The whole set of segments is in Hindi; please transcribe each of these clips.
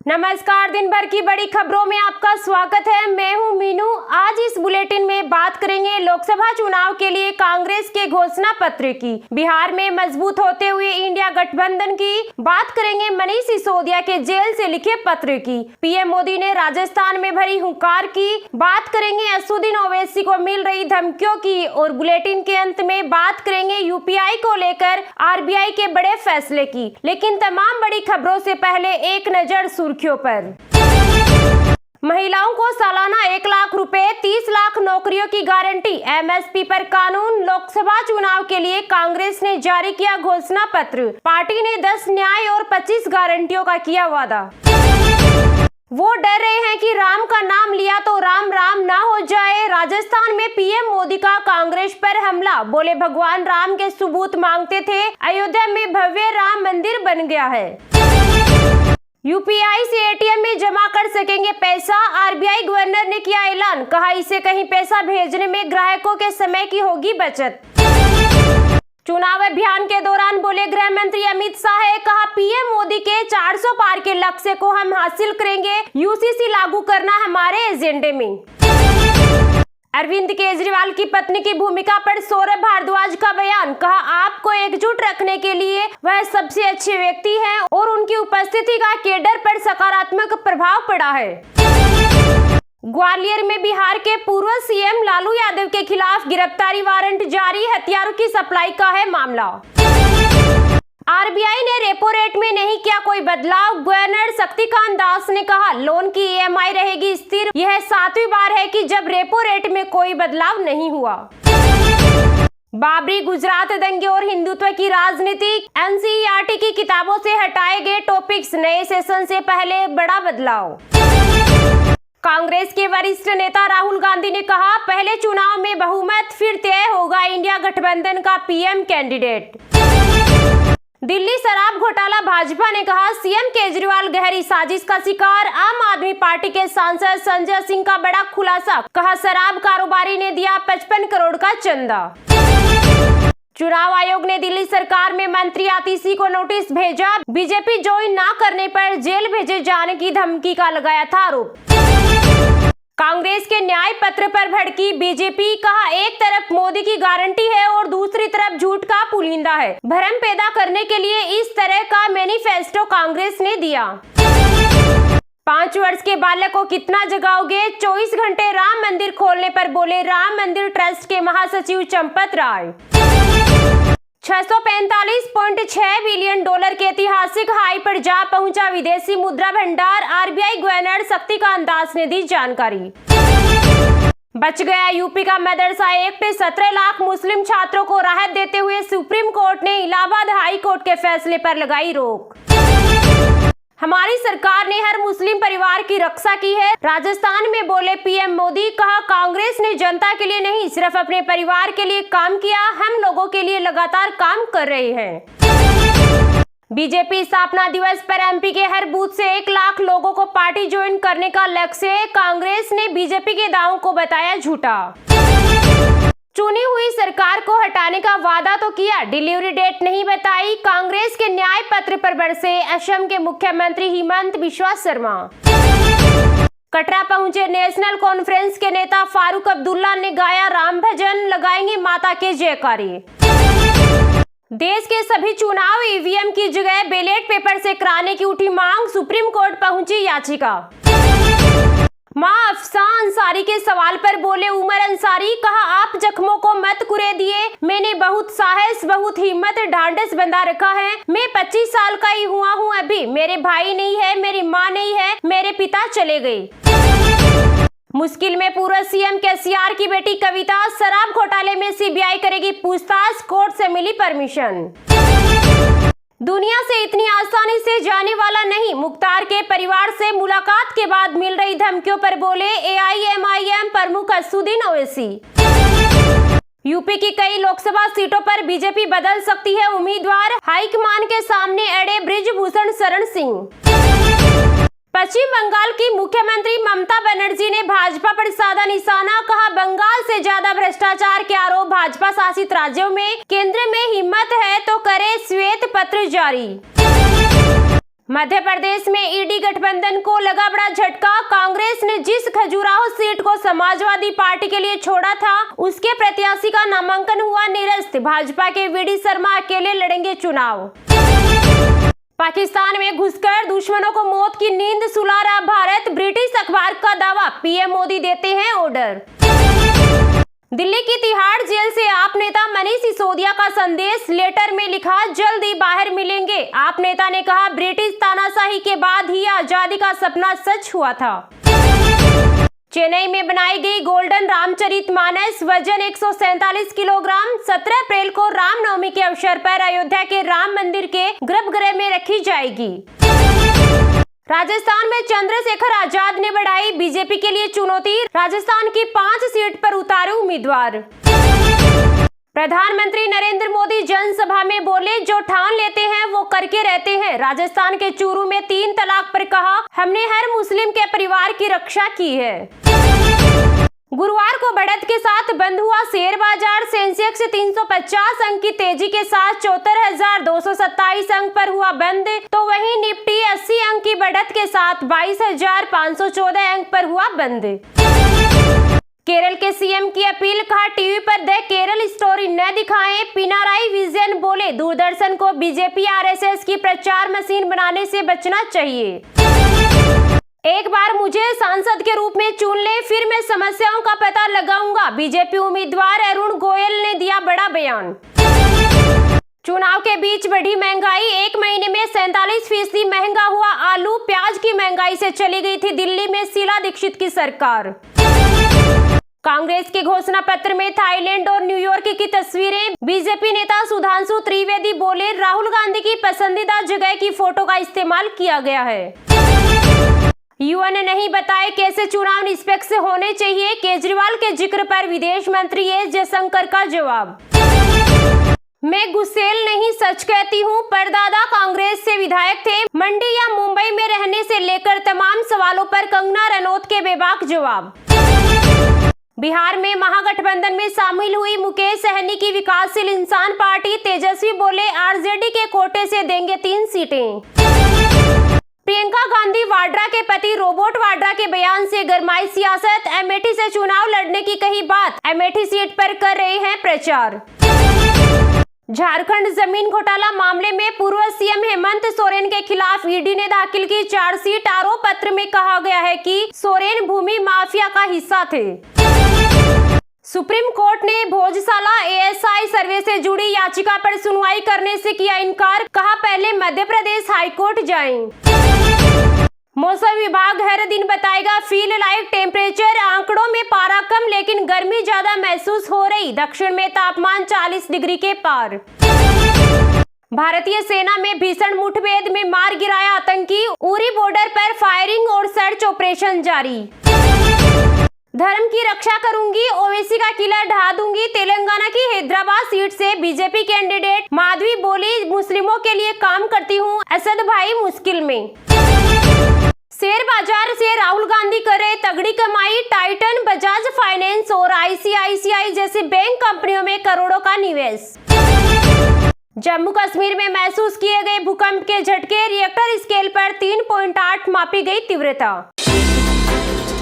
नमस्कार, दिन भर की बड़ी खबरों में आपका स्वागत है। मैं हूं मीनू। आज इस बुलेटिन में बात करेंगे लोकसभा चुनाव के लिए कांग्रेस के घोषणा पत्र की, बिहार में मजबूत होते हुए इंडिया गठबंधन की, बात करेंगे मनीष सिसोदिया के जेल से लिखे पत्र की, पीएम मोदी ने राजस्थान में भरी हुंकार की, बात करेंगे असदुद्दीन ओवैसी को मिल रही धमकियों की और बुलेटिन के अंत में बात करेंगे यूपीआई को लेकर आरबीआई के बड़े फैसले की। लेकिन तमाम बड़ी खबरों से पहले एक नजर सुर्खियों पर। महिलाओं को सालाना 1 लाख रुपए, 30 लाख नौकरियों की गारंटी, एमएसपी पर कानून। लोकसभा चुनाव के लिए कांग्रेस ने जारी किया घोषणा पत्र। पार्टी ने 10 न्याय और 25 गारंटियों का किया वादा। वो डर रहे हैं कि राम का नाम लिया तो राम राम ना हो जाए। राजस्थान में पीएम मोदी का कांग्रेस पर हमला, बोले भगवान राम के सबूत मांगते थे, अयोध्या में भव्य राम मंदिर बन गया है। यूपीआई से एटीएम में जमा कर सकेंगे पैसा, आरबीआई गवर्नर ने किया ऐलान, कहा इससे कहीं पैसा भेजने में ग्राहकों के समय की होगी बचत। चुनाव अभियान के दौरान बोले गृह मंत्री अमित शाह, कहा पीएम मोदी के 400 पार के लक्ष्य को हम हासिल करेंगे, यूसीसी लागू करना हमारे एजेंडे में। अरविंद केजरीवाल की पत्नी की भूमिका पर सौरभ भारद्वाज का बयान, कहा आपको एकजुट रखने के लिए वह सबसे अच्छे व्यक्ति हैं और उनकी उपस्थिति का केडर पर सकारात्मक प्रभाव पड़ा है। ग्वालियर में बिहार के पूर्व सीएम लालू यादव के खिलाफ गिरफ्तारी वारंट जारी, हथियारों की सप्लाई का है मामला। आरबीआई ने रेपो रेट में नहीं किया कोई बदलाव, गवर्नर शक्तिकांत दास ने कहा लोन की ईएमआई रहेगी स्थिर। यह 7वीं बार है कि जब रेपो रेट में कोई बदलाव नहीं हुआ। बाबरी, गुजरात दंगे और हिंदुत्व की राजनीति, एनसीईआरटी की किताबों से हटाए गए टॉपिक्स, नए सेशन से पहले बड़ा बदलाव। कांग्रेस के वरिष्ठ नेता राहुल गांधी ने कहा पहले चुनाव में बहुमत, फिर तय होगा इंडिया गठबंधन का पीएम कैंडिडेट। दिल्ली शराब घोटाला, भाजपा ने कहा सीएम केजरीवाल गहरी साजिश का शिकार। आम आदमी पार्टी के सांसद संजय सिंह का बड़ा खुलासा, कहा शराब कारोबारी ने दिया 55 करोड़ का चंदा। चुनाव आयोग ने दिल्ली सरकार में मंत्री आतिशी को नोटिस भेजा, बीजेपी ज्वाइन ना करने पर जेल भेजे जाने की धमकी का लगाया था आरोप। कांग्रेस के न्याय पत्र पर भड़की बीजेपी, कहा एक तरफ मोदी की गारंटी है और दूसरी तरफ झूठ का पुलिंदा है। भ्रम पैदा करने के लिए इस तरह का मैनिफेस्टो कांग्रेस ने दिया। 5 वर्ष के बालक को कितना जगाओगे, 24 घंटे राम मंदिर खोलने पर बोले राम मंदिर ट्रस्ट के महासचिव चंपत राय। $645.6 बिलियन के ऐतिहासिक हाई पर जा पहुंचा विदेशी मुद्रा भंडार, आरबीआई गवर्नर शक्तिकांत दास ने दी जानकारी। बच गया यूपी का मदरसा एक्ट, 17 लाख मुस्लिम छात्रों को राहत देते हुए सुप्रीम कोर्ट ने इलाहाबाद हाई कोर्ट के फैसले पर लगाई रोक। हमारी सरकार ने हर मुस्लिम परिवार की रक्षा की है, राजस्थान में बोले पीएम मोदी, कहा कांग्रेस ने जनता के लिए नहीं सिर्फ अपने परिवार के लिए काम किया, हम लोगों के लिए लगातार काम कर रहे हैं। बीजेपी स्थापना दिवस पर एमपी के हर बूथ से 1 लाख लोगों को पार्टी ज्वाइन करने का लक्ष्य, कांग्रेस ने बीजेपी के दावों को बताया झूठा। चुनी हुई सरकार को हटाने का वादा तो किया, डिलीवरी डेट नहीं बताई। कांग्रेस के न्याय पत्र पर बरसे असम के मुख्यमंत्री हिमंत बिस्वा शर्मा। कटरा पहुंचे नेशनल कॉन्फ्रेंस के नेता फारूक अब्दुल्ला ने गाया राम भजन, लगाएंगे माता के जयकारे। देश के सभी चुनाव ईवीएम की जगह बैलेट पेपर से कराने की उठी मांग, सुप्रीम कोर्ट पहुंची याचिका। मां अफसा अंसारी के सवाल पर बोले उमर अंसारी, कहा आप जख्मों को मत कुरे दिए, मैंने बहुत साहस, बहुत हिम्मत, ढांढस बंधा रखा है। मैं 25 साल का ही हुआ हूँ अभी, मेरे भाई नहीं है, मेरी माँ नहीं है, मेरे पिता चले गए। मुश्किल में पूर्व सीएम केसीआर की बेटी कविता, शराब घोटाले में सीबीआई करेगी पूछताछ, कोर्ट से मिली परमिशन। दुनिया से इतनी आसानी से जाने वाला नहीं, मुख्तार के परिवार से मुलाकात के बाद मिल रही धमकियों पर बोले एआईएमआईएम प्रमुख असदुद्दीन ओवैसी। यूपी की कई लोकसभा सीटों पर बीजेपी बदल सकती है उम्मीदवार, हाईकमान के सामने अड़े बृजभूषण शरण सिंह। पश्चिम बंगाल की मुख्यमंत्री ममता बनर्जी ने भाजपा पर साधा निशाना, कहा बंगाल से ज्यादा भ्रष्टाचार के आरोप भाजपा शासित राज्यों में, केंद्र में हिम्मत है तो करे श्वेत पत्र जारी। मध्य प्रदेश में ईडी गठबंधन को लगा बड़ा झटका। कांग्रेस ने जिस खजुराहो सीट को समाजवादी पार्टी के लिए छोड़ा था, उसके प्रत्याशी का नामांकन हुआ निरस्त। भाजपा के वीडी शर्मा अकेले लड़ेंगे चुनाव। पाकिस्तान में घुसकर दुश्मनों को मौत की नींद सुला रहा भारत, ब्रिटिश अखबार का दावा, पीएम मोदी देते हैं ऑर्डर। दिल्ली की तिहाड़ जेल से आप नेता मनीष सिसोदिया का संदेश, लेटर में लिखा जल्दी बाहर मिलेंगे। आप नेता ने कहा ब्रिटिश तानाशाही के बाद ही आजादी का सपना सच हुआ था। चेन्नई में बनाई गई गोल्डन रामचरितमानस, वजन 147 किलोग्राम। 17 अप्रैल को रामनवमी के अवसर पर अयोध्या के राम मंदिर के गर्भगृह में रखी जाएगी। राजस्थान में चंद्रशेखर आजाद ने बढ़ाई बीजेपी के लिए चुनौती, राजस्थान की 5 सीट पर उतारे उम्मीदवार। प्रधानमंत्री नरेंद्र मोदी जनसभा में बोले जो ठान लेते हैं वो करके रहते हैं। राजस्थान के चूरू में 3 तलाक पर कहा हमने हर मुस्लिम के परिवार की रक्षा की है। गुरुवार को बढ़त के साथ बंद हुआ शेयर बाजार, सेंसेक्स 350 अंक की तेजी के साथ 74,227 अंक पर हुआ बंद, तो वहीं निफ्टी 80 अंक की बढ़त के साथ 22,514 अंक पर हुआ बंद। केरल के सीएम की अपील, कहा टीवी पर द केरल स्टोरी न दिखाएं। पिनाराई विजयन बोले दूरदर्शन को बीजेपी आरएसएस की प्रचार मशीन बनाने से बचना चाहिए। एक बार मुझे सांसद के रूप में चुन ले, फिर मैं समस्याओं का पता लगाऊंगा। बीजेपी उम्मीदवार अरुण गोयल ने दिया बड़ा बयान। चुनाव के बीच बढ़ी महंगाई, एक महीने में 47% महंगा हुआ आलू प्याज की महंगाई से चली गई थी दिल्ली में शीला दीक्षित की सरकार। कांग्रेस के घोषणा पत्र में थाईलैंड और न्यूयॉर्क की तस्वीरें, बीजेपी नेता सुधांशु त्रिवेदी बोले राहुल गांधी की पसंदीदा जगह की फोटो का इस्तेमाल किया गया है। युवा ने नहीं बताया कैसे चुनाव निष्पक्ष होने चाहिए, केजरीवाल के जिक्र पर विदेश मंत्री एस जयशंकर का जवाब। मैं गुस्सेल नहीं सच कहती हूँ, परदादा कांग्रेस से विधायक थे, मंडी या मुंबई में रहने से लेकर तमाम सवालों पर कंगना रनौत के बेबाक जवाब। बिहार में महागठबंधन में शामिल हुई मुकेश सहनी की विकासशील इंसान पार्टी, तेजस्वी बोले आरजेडी के कोटे से देंगे 3 सीटें। प्रियंका गांधी वाड्रा के पति रोबोट वाड्रा के बयान से गरमाई सियासत, अमेठी से चुनाव लड़ने की कही बात, अमेठी सीट पर कर रहे हैं प्रचार। झारखंड जमीन घोटाला मामले में पूर्व सीएम हेमंत सोरेन के खिलाफ ईडी ने दाखिल की चार्जशीट। आरोप पत्र में कहा गया है कि सोरेन भूमि माफिया का हिस्सा थे। सुप्रीम कोर्ट ने भोजशाला एएसआई सर्वे से जुड़ी याचिका पर सुनवाई करने से किया इनकार, कहा पहले मध्य प्रदेश हाईकोर्ट जाएं। मौसम विभाग हर दिन बताएगा फील लाइक टेम्परेचर, आंकड़ों में पारा कम लेकिन गर्मी ज्यादा महसूस हो रही, दक्षिण में तापमान 40 डिग्री के पार। भारतीय सेना में भीषण मुठभेड़ में मार गिराया आतंकी, उरी बॉर्डर पर फायरिंग और सर्च ऑपरेशन जारी। धर्म की रक्षा करूंगी, ओवैसी का किला ढा दूंगी, तेलंगाना की हैदराबाद सीट से बीजेपी कैंडिडेट माधवी बोली मुस्लिमों के लिए काम करती हूं, असद भाई मुश्किल में। शेयर बाजार से राहुल गांधी कर रहे तगड़ी कमाई, टाइटन, बजाज फाइनेंस और आईसीआईसीआई जैसी बैंक कंपनियों में करोड़ों का निवेश। जम्मू कश्मीर में महसूस किए गए भूकंप के झटके, रिएक्टर स्केल पर 3.8 मापी गई तीव्रता।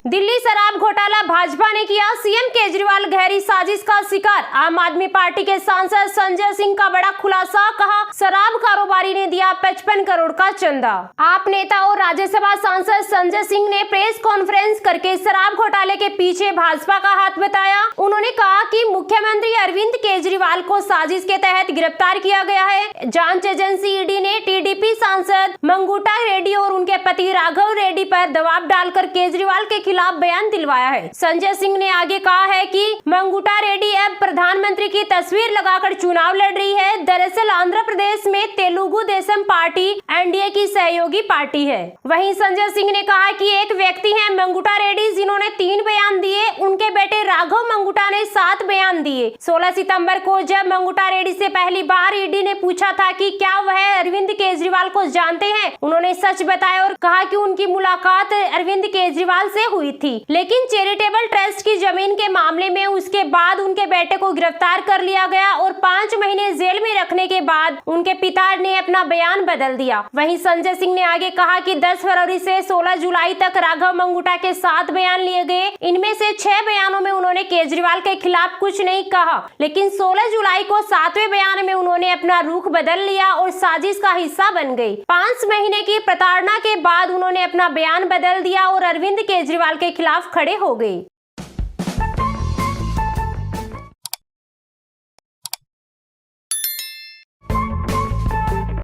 दिल्ली शराब घोटाला भाजपा ने किया, सीएम केजरीवाल गहरी साजिश का शिकार। आम आदमी पार्टी के सांसद संजय सिंह का बड़ा खुलासा, कहा शराब कारोबारी ने दिया 55 करोड़ का चंदा। आप नेता और राज्यसभा सांसद संजय सिंह ने प्रेस कॉन्फ्रेंस करके शराब घोटाले के पीछे भाजपा का हाथ बताया। उन्होंने कहा कि मुख्यमंत्री अरविंद केजरीवाल को साजिश के तहत गिरफ्तार किया गया है। जांच एजेंसी ईडी ने टीडीपी सांसद मंगूटा रेड्डी और उनके पति राघव रेड्डी पर दबाव डालकर केजरीवाल के खिलाफ बयान दिलवाया है। संजय सिंह ने आगे कहा है कि मंगूटा रेड्डी अब प्रधानमंत्री की तस्वीर लगाकर चुनाव लड़ रही है। दरअसल आंध्र प्रदेश में तेलुगु देशम पार्टी एनडीए की सहयोगी पार्टी है। वहीं संजय सिंह ने कहा कि एक व्यक्ति है मंगूटा रेड्डी जिन्होंने 3 बयान दिए, उनके बेटे राघव मंगूटा ने 7 बयान दिए। 16 सितंबर को जब मंगूटा रेड्डी से पहली बार ईडी ने पूछा था कि क्या वह अरविंद केजरीवाल को जानते हैं, उन्होंने सच बताया और कहा कि उनकी मुलाकात अरविंद केजरीवाल से हुई थी, लेकिन चैरिटेबल ट्रस्ट की जमीन के मामले में उसके बाद उनके बेटे को गिरफ्तार कर लिया गया और 5 महीने जेल में रखने के बाद उनके पिता ने अपना बयान बदल दिया। वहीं संजय सिंह ने आगे कहा कि 10 फरवरी से 16 जुलाई तक राघव मंगूटा के 7 बयान लिए गए। इनमें से 6 बयानों में उन्होंने केजरीवाल के खिलाफ कुछ नहीं कहा, लेकिन 16 जुलाई को 7वें बयान में उन्होंने अपना रुख बदल लिया और साजिश का हिस्सा बन गई। 5 महीने की प्रताड़ना के बाद उन्होंने अपना बयान बदल दिया और अरविंद केजरीवाल के खिलाफ खड़े हो गए।